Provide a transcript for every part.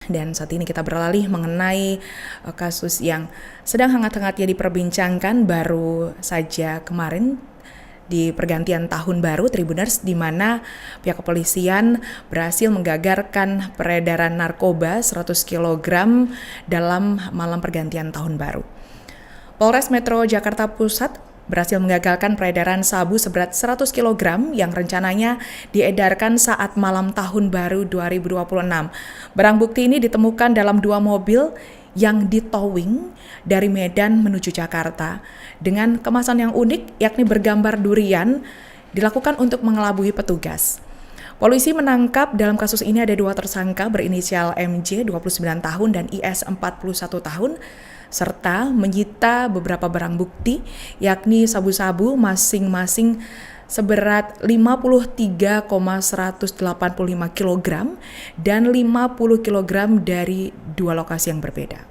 Dan saat ini kita beralih mengenai kasus yang sedang hangat-hangatnya diperbincangkan baru saja kemarin di pergantian tahun baru Tribuners, di mana pihak kepolisian berhasil menggagalkan peredaran narkoba 100 kg dalam malam pergantian tahun baru. Polres Metro Jakarta Pusat berhasil menggagalkan peredaran sabu seberat 100 kg yang rencananya diedarkan saat malam tahun baru 2026. Barang bukti ini ditemukan dalam 2 mobil yang ditowing dari Medan menuju Jakarta dengan kemasan yang unik, yakni bergambar durian, dilakukan untuk mengelabui petugas. Polisi menangkap dalam kasus ini ada 2 tersangka berinisial MJ 29 tahun dan IS 41 tahun, serta menyita beberapa barang bukti, yakni sabu-sabu masing-masing seberat 53,185 kg dan 50 kg dari 2 lokasi yang berbeda.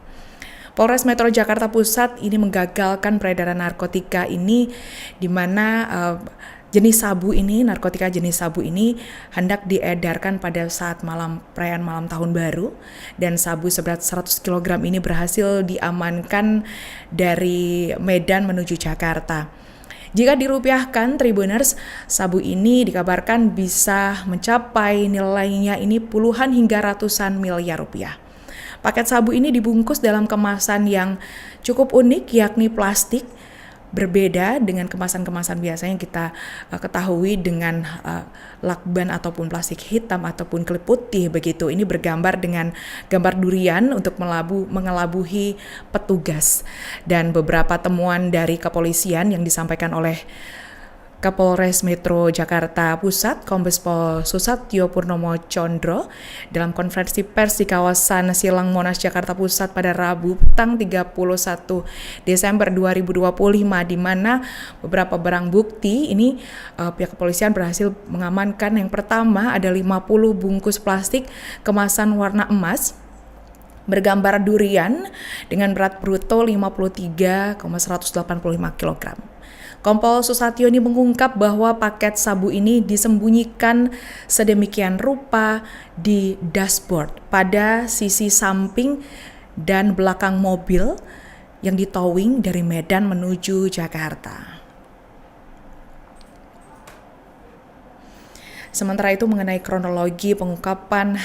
Polres Metro Jakarta Pusat ini menggagalkan peredaran narkotika ini, di mana narkotika jenis sabu ini hendak diedarkan pada saat perayaan malam tahun baru, dan sabu seberat 100 kg ini berhasil diamankan dari Medan menuju Jakarta. Jika dirupiahkan, Tribuners, sabu ini dikabarkan bisa mencapai nilainya ini puluhan hingga ratusan miliar rupiah. Paket sabu ini dibungkus dalam kemasan yang cukup unik, yakni plastik, berbeda dengan kemasan-kemasan biasanya yang kita ketahui dengan lakban ataupun plastik hitam ataupun klip putih begitu. Ini bergambar dengan gambar durian untuk mengelabuhi petugas. Dan beberapa temuan dari kepolisian yang disampaikan oleh Kapolres Metro Jakarta Pusat, Kombes Pol Susatyo Purnomo Condro, dalam konferensi pers di kawasan Silang Monas Jakarta Pusat pada Rabu petang 31 Desember 2025, di mana beberapa barang bukti ini pihak kepolisian berhasil mengamankan. Yang pertama ada 50 bungkus plastik kemasan warna emas bergambar durian dengan berat bruto 53,185 kg. Kompol Susatyo ini mengungkap bahwa paket sabu ini disembunyikan sedemikian rupa di dashboard pada sisi samping dan belakang mobil yang ditowing dari Medan menuju Jakarta. Sementara itu, mengenai kronologi pengungkapan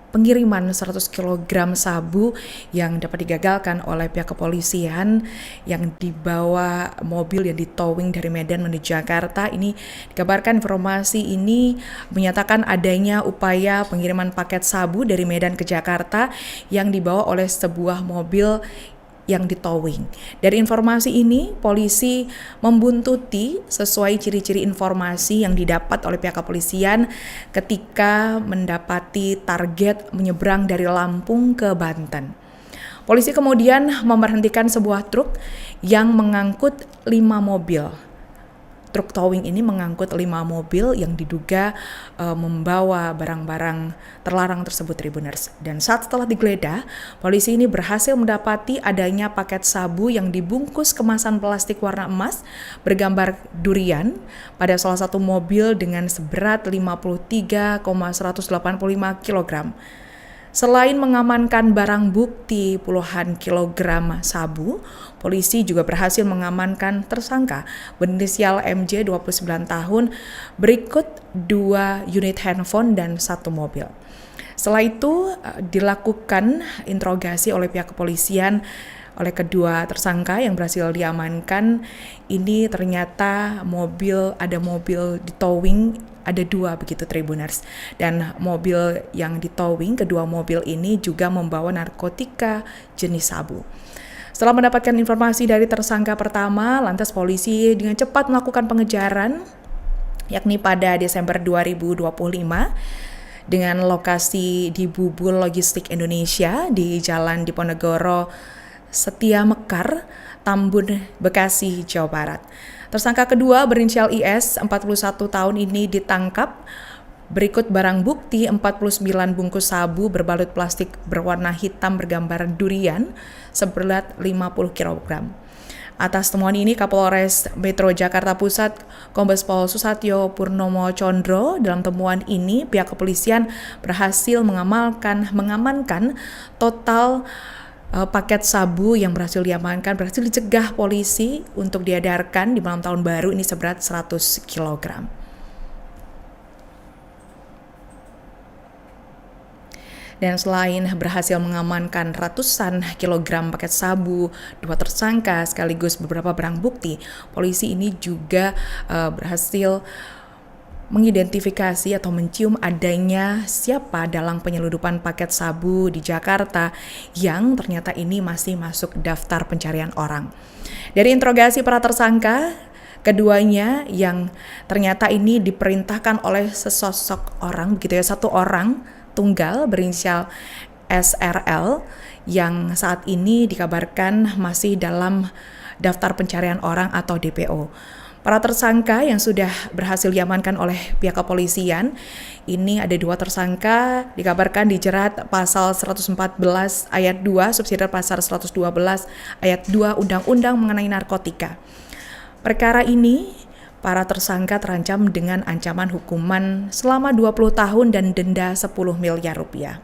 pengiriman 100 kg sabu yang dapat digagalkan oleh pihak kepolisian yang dibawa mobil yang ditowing dari Medan menuju Jakarta, ini dikabarkan informasi ini menyatakan adanya upaya pengiriman paket sabu dari Medan ke Jakarta yang dibawa oleh sebuah mobil yang ditowing. Dari informasi ini, polisi membuntuti sesuai ciri-ciri informasi yang didapat oleh pihak kepolisian ketika mendapati target menyeberang dari Lampung ke Banten. Polisi kemudian memberhentikan sebuah truk yang mengangkut 5 mobil. Truk towing ini mengangkut 5 mobil yang diduga membawa barang-barang terlarang tersebut, Tribuners. Dan setelah digeledah, polisi ini berhasil mendapati adanya paket sabu yang dibungkus kemasan plastik warna emas bergambar durian pada salah satu mobil dengan seberat 53,185 kg. Selain mengamankan barang bukti puluhan kilogram sabu, polisi juga berhasil mengamankan tersangka berinisial MJ 29 tahun berikut 2 unit handphone dan 1 mobil. Setelah itu dilakukan interogasi oleh pihak kepolisian oleh kedua tersangka yang berhasil diamankan. Ini ternyata ada mobil ditowing, ada 2 begitu, Tribuners. Dan mobil yang ditowing, kedua mobil ini juga membawa narkotika jenis sabu. Setelah mendapatkan informasi dari tersangka pertama, lantas polisi dengan cepat melakukan pengejaran, yakni pada Desember 2025, dengan lokasi di Bubul Logistik Indonesia di Jalan Diponegoro Setia Mekar, Tambun, Bekasi, Jawa Barat. Tersangka kedua berinisial IS 41 tahun ini ditangkap. Berikut barang bukti 49 bungkus sabu berbalut plastik berwarna hitam bergambar durian seberat 50 kg. Atas temuan ini, Kapolres Metro Jakarta Pusat, Kombes Pol Susatyo Purnomo Condro, dalam temuan ini pihak kepolisian berhasil mengamankan total paket sabu yang berhasil dicegah polisi untuk diedarkan di malam tahun baru ini seberat 100 kg. Dan selain berhasil mengamankan ratusan kilogram paket sabu, 2 tersangka sekaligus beberapa barang bukti, polisi ini juga berhasil mengidentifikasi atau mencium adanya siapa dalang penyeludupan paket sabu di Jakarta yang ternyata ini masih masuk daftar pencarian orang. Dari interogasi para tersangka, keduanya yang ternyata ini diperintahkan oleh sesosok orang, begitu ya, satu orang tunggal berinisial SRL yang saat ini dikabarkan masih dalam daftar pencarian orang atau DPO. Para tersangka yang sudah berhasil diamankan oleh pihak kepolisian, ini ada 2 tersangka dikabarkan dijerat pasal 114 ayat 2 subsidiar pasal 112 ayat 2 Undang-Undang mengenai narkotika. Perkara ini para tersangka terancam dengan ancaman hukuman selama 20 tahun dan denda 10 miliar rupiah.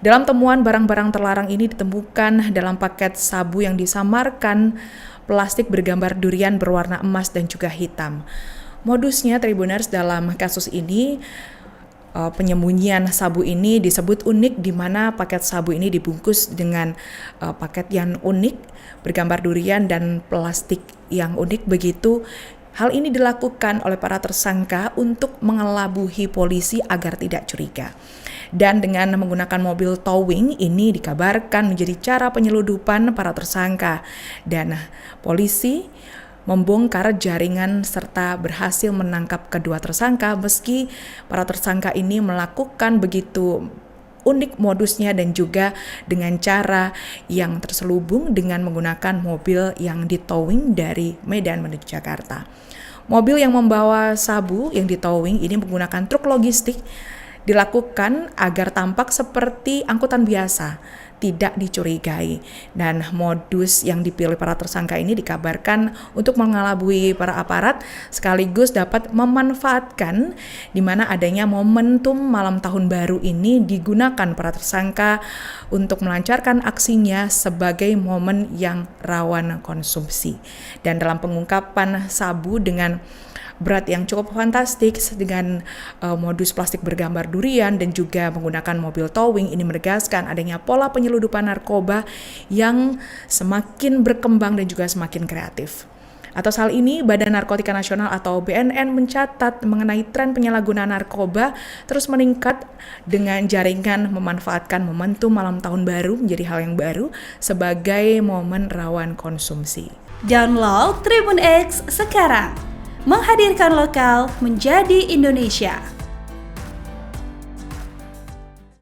Dalam temuan barang-barang terlarang ini ditemukan dalam paket sabu yang disamarkan plastik bergambar durian berwarna emas dan juga hitam. Modusnya Tribuners dalam kasus ini, penyembunyian sabu ini disebut unik, di mana paket sabu ini dibungkus dengan paket yang unik, bergambar durian dan plastik yang unik begitu. Hal ini dilakukan oleh para tersangka untuk mengelabuhi polisi agar tidak curiga. Dan dengan menggunakan mobil towing ini dikabarkan menjadi cara penyeludupan para tersangka. Dan polisi membongkar jaringan serta berhasil menangkap kedua tersangka meski para tersangka ini melakukan begitu unik modusnya dan juga dengan cara yang terselubung dengan menggunakan mobil yang ditowing dari Medan menuju Jakarta. Mobil yang membawa sabu yang ditowing ini menggunakan truk logistik dilakukan agar tampak seperti angkutan biasa, tidak dicurigai. Dan modus yang dipilih para tersangka ini dikabarkan untuk mengelabui para aparat sekaligus dapat memanfaatkan di mana adanya momentum malam tahun baru ini digunakan para tersangka untuk melancarkan aksinya sebagai momen yang rawan konsumsi. Dan dalam pengungkapan sabu dengan berat yang cukup fantastik dengan modus plastik bergambar durian dan juga menggunakan mobil towing ini menegaskan adanya pola penyeludupan narkoba yang semakin berkembang dan juga semakin kreatif. Atas hal ini, Badan Narkotika Nasional atau BNN mencatat mengenai tren penyalahgunaan narkoba terus meningkat dengan jaringan memanfaatkan momentum malam tahun baru menjadi hal yang baru sebagai momen rawan konsumsi. Download Tribun X sekarang. Menghadirkan lokal menjadi Indonesia.